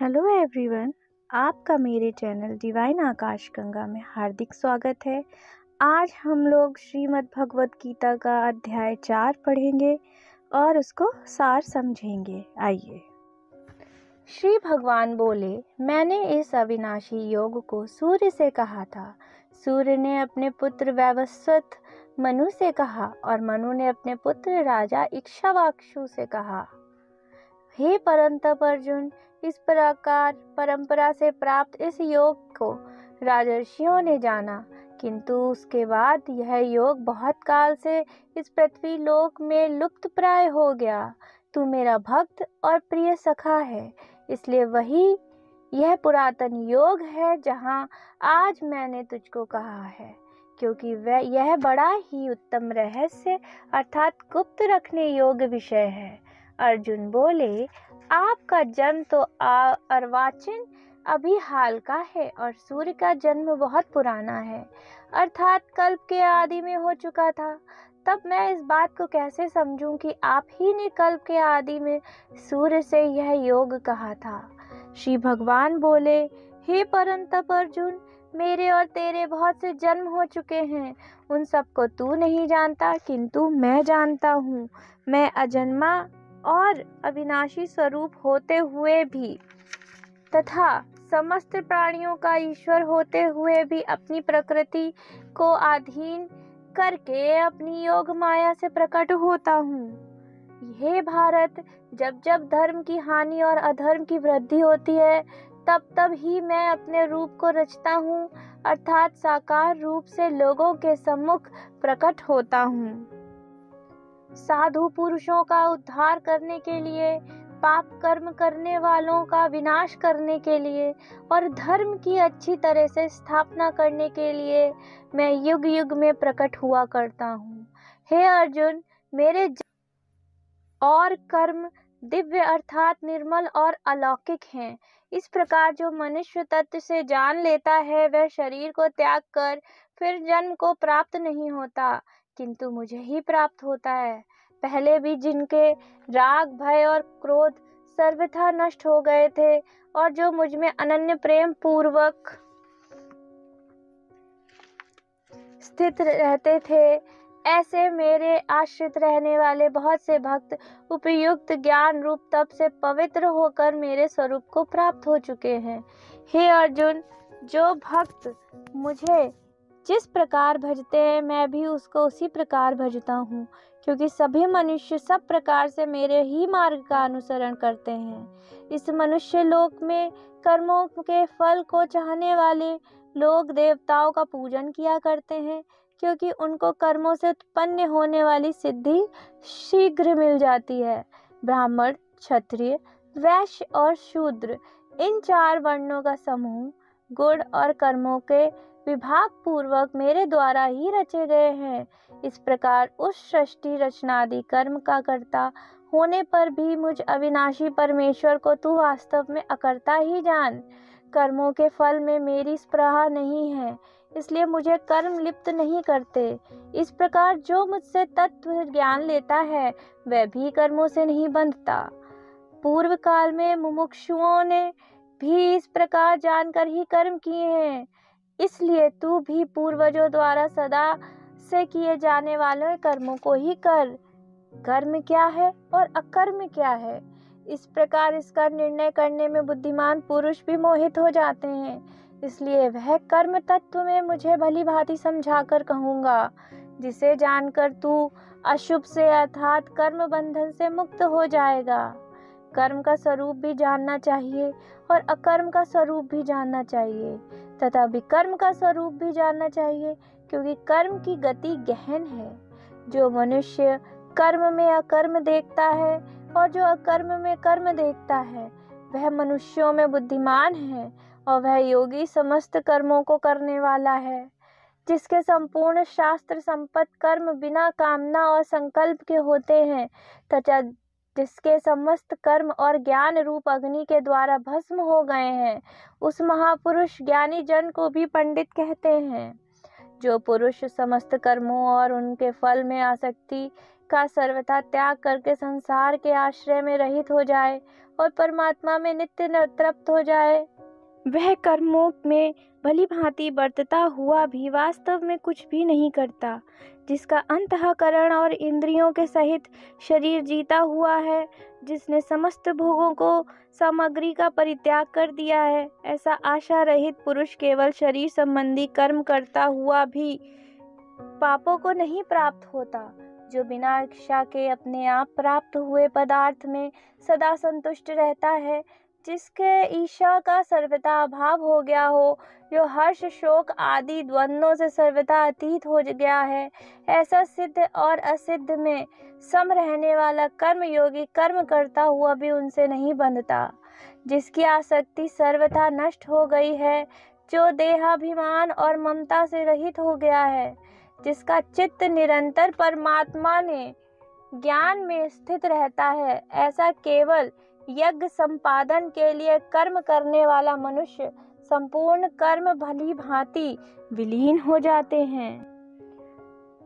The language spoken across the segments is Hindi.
हेलो एवरीवन, आपका मेरे चैनल डिवाइन आकाश गंगा में हार्दिक स्वागत है। आज हम लोग श्रीमद् भगवत गीता का अध्याय 4 पढ़ेंगे और उसको सार समझेंगे। आइए। श्री भगवान बोले, मैंने इस अविनाशी योग को सूर्य से कहा था। सूर्य ने अपने पुत्र वैवस्वत मनु से कहा और मनु ने अपने पुत्र राजा इक्ष्वाकु से कहा। हे परंतप अर्जुन, इस प्रकार परंपरा से प्राप्त इस योग को राजर्षियों ने जाना, किंतु उसके बाद यह योग बहुत काल से इस पृथ्वी लोक में लुप्त प्राय हो गया। तू मेरा भक्त और प्रिय सखा है, इसलिए वही यह पुरातन योग है जहाँ आज मैंने तुझको कहा है, क्योंकि वह यह बड़ा ही उत्तम रहस्य अर्थात गुप्त रखने योग्य विषय है। अर्जुन बोले, आपका जन्म तो अर्वाचीन अभी हाल का है और सूर्य का जन्म बहुत पुराना है, अर्थात कल्प के आदि में हो चुका था। तब मैं इस बात को कैसे समझूं कि आप ही ने कल्प के आदि में सूर्य से यह योग कहा था। श्री भगवान बोले, हे परंतप अर्जुन, मेरे और तेरे बहुत से जन्म हो चुके हैं, उन सबको तू नहीं जानता, किंतु मैं जानता हूँ। मैं अजन्मा और अविनाशी स्वरूप होते हुए भी तथा समस्त प्राणियों का ईश्वर होते हुए भी अपनी प्रकृति को अधीन करके अपनी योग माया से प्रकट होता हूँ। हे भारत, जब जब धर्म की हानि और अधर्म की वृद्धि होती है, तब तब ही मैं अपने रूप को रचता हूँ, अर्थात साकार रूप से लोगों के सम्मुख प्रकट होता हूँ। साधु पुरुषों का उद्धार करने के लिए, पाप कर्म करने वालों का विनाश करने के लिए और धर्म की अच्छी तरह से स्थापना करने के लिए मैं युग युग में प्रकट हुआ करता हूँ। हे अर्जुन, मेरे और कर्म दिव्य अर्थात निर्मल और अलौकिक हैं। इस प्रकार जो मनुष्य तत्व से जान लेता है, वह शरीर को त्याग कर फिर जन्म को प्राप्त नहीं होता, किंतु मुझे ही प्राप्त होता है। पहले भी जिनके राग, भय और क्रोध सर्वथा नष्ट हो गए थे और जो मुझ में अनन्य प्रेम पूर्वक स्थित रहते थे, ऐसे मेरे आश्रित रहने वाले बहुत से भक्त उपयुक्त ज्ञान रूप तप से पवित्र होकर मेरे स्वरूप को प्राप्त हो चुके हैं। हे अर्जुन, जो भक्त मुझे जिस प्रकार भजते हैं, मैं भी उसको उसी प्रकार भजता हूँ, क्योंकि सभी मनुष्य सब प्रकार से मेरे ही मार्ग का अनुसरण करते हैं। इस मनुष्य लोक में कर्मों के फल को चाहने वाले लोग देवताओं का पूजन किया करते हैं, क्योंकि उनको कर्मों से उत्पन्न होने वाली सिद्धि शीघ्र मिल जाती है। ब्राह्मण, क्षत्रिय, वैश्य और शूद्र, इन 4 वर्णों का समूह गुण और कर्मों के विभाग पूर्वक मेरे द्वारा ही रचे गए हैं। इस प्रकार उस सृष्टि रचनादि कर्म का कर्ता होने पर भी मुझ अविनाशी परमेश्वर को तू वास्तव में अकर्ता ही जान। कर्मों के फल में मेरी स्पृहा नहीं है, इसलिए मुझे कर्म लिप्त नहीं करते। इस प्रकार जो मुझसे तत्व ज्ञान लेता है, वह भी कर्मों से नहीं बंधता। पूर्व काल में मुमुक्षुओं ने भी इस प्रकार जानकर ही कर्म किए हैं, इसलिए तू भी पूर्वजों द्वारा सदा से किए जाने वाले कर्मों को ही कर। कर्म क्या है और अकर्म क्या है, इस प्रकार इसका निर्णय करने में बुद्धिमान पुरुष भी मोहित हो जाते हैं। इसलिए वह कर्म तत्व में मुझे भली भांति समझाकर कहूँगा, जिसे जानकर तू अशुभ से अर्थात कर्म बंधन से मुक्त हो जाएगा। कर्म का स्वरूप भी जानना चाहिए और अकर्म का स्वरूप भी जानना चाहिए तथा विकर्म का स्वरूप भी जानना चाहिए, क्योंकि कर्म की गति गहन है। जो मनुष्य कर्म में अकर्म देखता है और जो अकर्म में कर्म देखता है, वह मनुष्यों में बुद्धिमान है और वह योगी समस्त कर्मों को करने वाला है। जिसके संपूर्ण शास्त्र संपत्त कर्म बिना कामना और संकल्प के होते हैं तथा जिसके समस्त कर्म और ज्ञान रूप अग्नि के द्वारा भस्म हो गए हैं, उस महापुरुष ज्ञानी जन को भी पंडित कहते हैं। जो पुरुष समस्त कर्मों और उनके फल में आसक्ति का सर्वथा त्याग करके संसार के आश्रय में रहित हो जाए और परमात्मा में नित्य तृप्त हो जाए, वह कर्मों में भली भांति बरतता हुआ भी वास्तव में कुछ भी नहीं करता, जिसका अंतःकरण और इंद्रियों के सहित शरीर जीता हुआ है, जिसने समस्त भोगों को सामग्री का परित्याग कर दिया है, ऐसा आशा रहित पुरुष केवल शरीर संबंधी कर्म करता हुआ भी पापों को नहीं प्राप्त होता, जो बिना इच्छा के अपने आप प्राप्त हुए पदार्थ में सदा संतुष्ट रहता है, जिसके ईर्ष्या का सर्वथा अभाव हो गया हो, जो हर्ष शोक आदि द्वंद्वों से सर्वथा अतीत हो गया है, ऐसा सिद्ध और असिद्ध में सम रहने वाला कर्म योगी कर्म करता हुआ भी उनसे नहीं बंधता, जिसकी आसक्ति सर्वथा नष्ट हो गई है, जो देहाभिमान और ममता से रहित हो गया है, जिसका चित्त निरंतर परमात्मा ने ज्ञान में स्थित रहता है, ऐसा केवल यज्ञ संपादन के लिए कर्म करने वाला मनुष्य संपूर्ण कर्म भली भांति विलीन हो जाते हैं।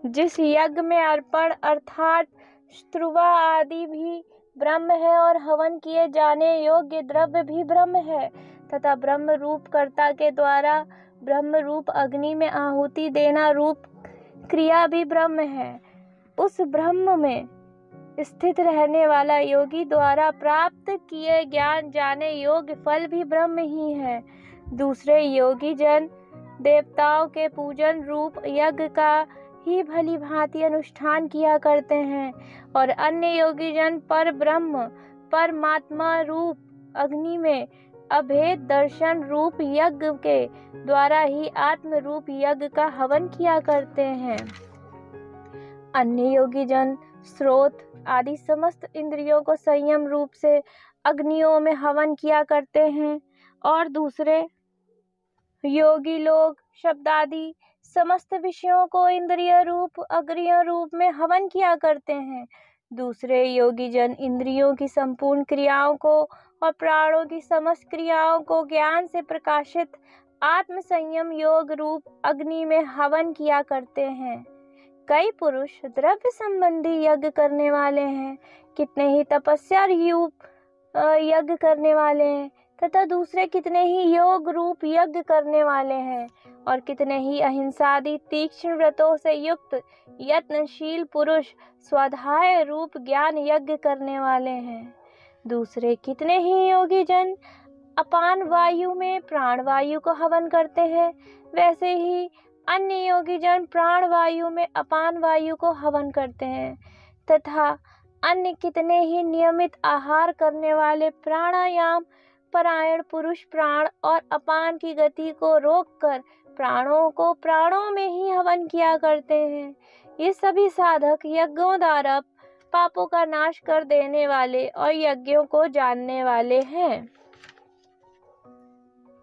जिस यज्ञ में अर्पण अर्थात स्त्रुवा आदि भी ब्रह्म है और हवन किए जाने योग्य द्रव्य भी ब्रह्म है तथा ब्रह्म रूप कर्ता के द्वारा ब्रह्म रूप अग्नि में आहुति देना रूप क्रिया भी ब्रह्म है, उस ब्रह्म में स्थित रहने वाला योगी द्वारा प्राप्त किए ज्ञान जाने योग्य फल भी ब्रह्म ही है। दूसरे योगी जन देवताओं के पूजन रूप यज्ञ का ही भली भांति अनुष्ठान किया करते हैं और अन्य योगी जन पर ब्रह्म परमात्मा रूप अग्नि में अभेद दर्शन रूप यज्ञ के द्वारा ही आत्म रूप यज्ञ का हवन किया करते हैं। अन्य योगी जन स्रोत आदि समस्त इंद्रियों को संयम रूप से अग्नियों में हवन किया करते हैं और दूसरे योगी लोग शब्द आदि समस्त विषयों को इंद्रिय रूप अग्नियों रूप में हवन किया करते हैं। दूसरे योगी जन इंद्रियों की संपूर्ण क्रियाओं को और प्राणों की समस्त क्रियाओं को ज्ञान से प्रकाशित आत्म संयम योग रूप अग्नि में हवन किया करते हैं। कई पुरुष द्रव्य संबंधी यज्ञ करने वाले हैं, कितने ही तपस्या रूप यज्ञ करने वाले हैं तथा दूसरे कितने ही योग रूप यज्ञ करने वाले हैं और कितने ही अहिंसादि तीक्ष्ण व्रतों से युक्त यत्नशील पुरुष स्वाध्याय रूप ज्ञान यज्ञ करने वाले हैं। दूसरे कितने ही योगी जन अपान वायु में प्राण वायु को हवन करते हैं, वैसे ही अन्य योगी जन प्राण वायु में अपान वायु को हवन करते हैं तथा अन्य कितने ही नियमित आहार करने वाले प्राणायाम परायण पुरुष प्राण और अपान की गति को रोककर प्राणों को प्राणों में ही हवन किया करते हैं। ये सभी साधक यज्ञों द्वारा पापों का नाश कर देने वाले और यज्ञों को जानने वाले हैं।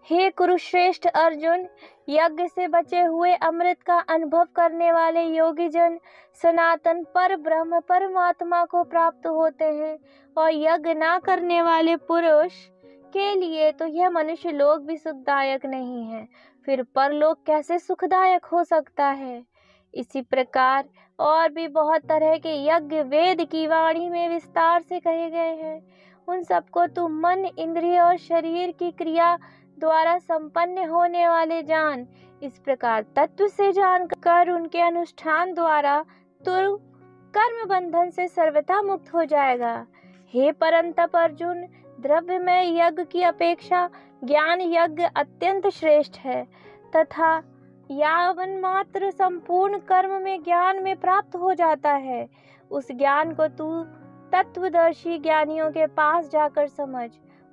हे कुरुश्रेष्ठ अर्जुन, यज्ञ से बचे हुए अमृत का अनुभव करने वाले योगी जन सनातन पर ब्रह्म परमात्मा को प्राप्त होते हैं और यज्ञ ना करने वाले पुरुष के लिए तो यह मनुष्य लोक भी सुखदायक नहीं है, फिर परलोक कैसे सुखदायक हो सकता है। इसी प्रकार और भी बहुत तरह के यज्ञ वेद की वाणी में विस्तार से कहे गए हैं। उन सबको तू मन इंद्रिय और शरीर की क्रिया द्वारा संपन्न होने वाले जान। इस प्रकार तत्व से जानकर उनके अनुष्ठान द्वारा तू कर्म बंधन से सर्वथा मुक्त हो जाएगा। हे परंतप अर्जुन, द्रव्यमय यज्ञ की अपेक्षा ज्ञान यज्ञ अत्यंत श्रेष्ठ है तथा यावन मात्र संपूर्ण कर्म में ज्ञान में प्राप्त हो जाता है, उस ज्ञान को तू तत्वदर्शी ज्ञानियों के पास जाकर समझ।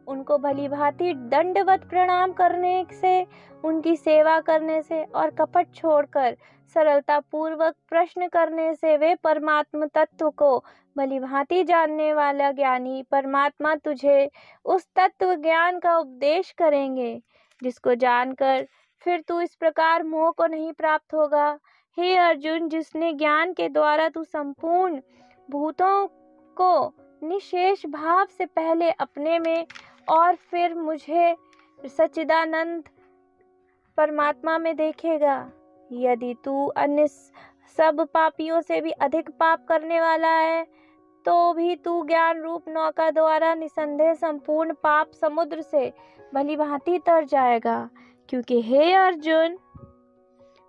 उनको भली भांति दंडवत प्रणाम करने से, उनकी सेवा करने से और कपट छोड़कर सरलता पूर्वक प्रश्न करने से वे परमात्म तत्व को भली भांति जानने वाला ज्ञानी परमात्मा तुझे उस तत्व ज्ञान का उपदेश करेंगे, जिसको जानकर फिर तू इस प्रकार मोह को नहीं प्राप्त होगा। हे अर्जुन, जिसने ज्ञान के द्वारा तू संपूर्ण भूतों को निशेष भाव से पहले अपने में और फिर मुझे सच्चिदानंद परमात्मा में देखेगा। यदि तू अन्य सब पापियों से भी अधिक पाप करने वाला है, तो भी तू ज्ञान रूप नौका द्वारा निसंदेह संपूर्ण पाप समुद्र से भली भांति तर जाएगा। क्योंकि हे अर्जुन,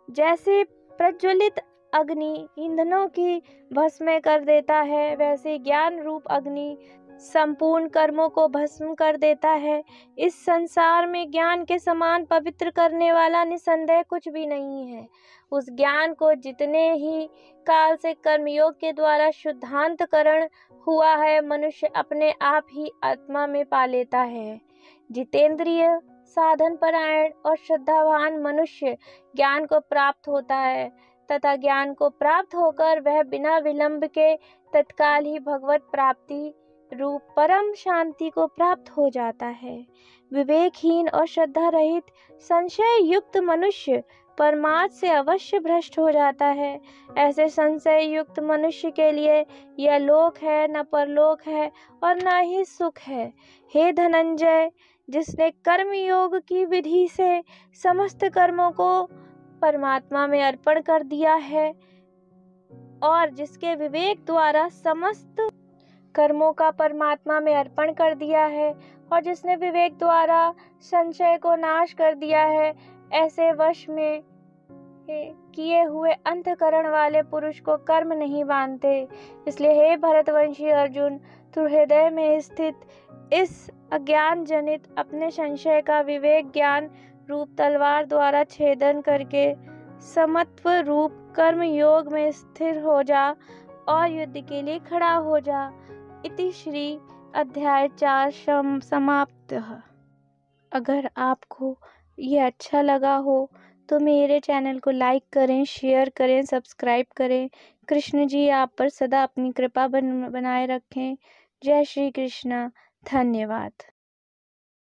जैसे प्रज्वलित अग्नि ईंधनों की भस्म कर देता है, वैसे ज्ञान रूप अग्नि संपूर्ण कर्मों को भस्म कर देता है। इस संसार में ज्ञान के समान पवित्र करने वाला निसंदेह कुछ भी नहीं है। उस ज्ञान को जितने ही काल से कर्मयोग के द्वारा शुद्धांतकरण हुआ है, मनुष्य अपने आप ही आत्मा में पा लेता है। जितेंद्रिय, साधन परायण और श्रद्धावान मनुष्य ज्ञान को प्राप्त होता है तथा ज्ञान को प्राप्त होकर वह बिना विलंब के तत्काल ही भगवत प्राप्ति रूप परम शांति को प्राप्त हो जाता है। विवेकहीन और श्रद्धा रहित संशय युक्त मनुष्य परमार्थ से अवश्य भ्रष्ट हो जाता है। ऐसे संशय युक्त मनुष्य के लिए यह लोक है, न परलोक है और न ही सुख है। हे धनंजय, जिसने कर्म योग की विधि से समस्त कर्मों को परमात्मा में अर्पण कर दिया है और जिसके विवेक द्वारा समस्त कर्मों का परमात्मा में अर्पण कर दिया है और जिसने विवेक द्वारा संशय को नाश कर दिया है, ऐसे वश में किए हुए अंतःकरण वाले पुरुष को कर्म नहीं बांधते। इसलिए हे भरतवंशी अर्जुन, तू हृदय में स्थित इस अज्ञान जनित अपने संशय का विवेक ज्ञान रूप तलवार द्वारा छेदन करके समत्व रूप कर्म योग में स्थिर हो जा और युद्ध के लिए खड़ा हो जा। इति श्री अध्याय 4 समाप्त। अगर आपको ये अच्छा लगा हो तो मेरे चैनल को लाइक करें, शेयर करें, सब्सक्राइब करें। कृष्ण जी आप पर सदा अपनी कृपा बनाए रखें। जय श्री कृष्ण। धन्यवाद।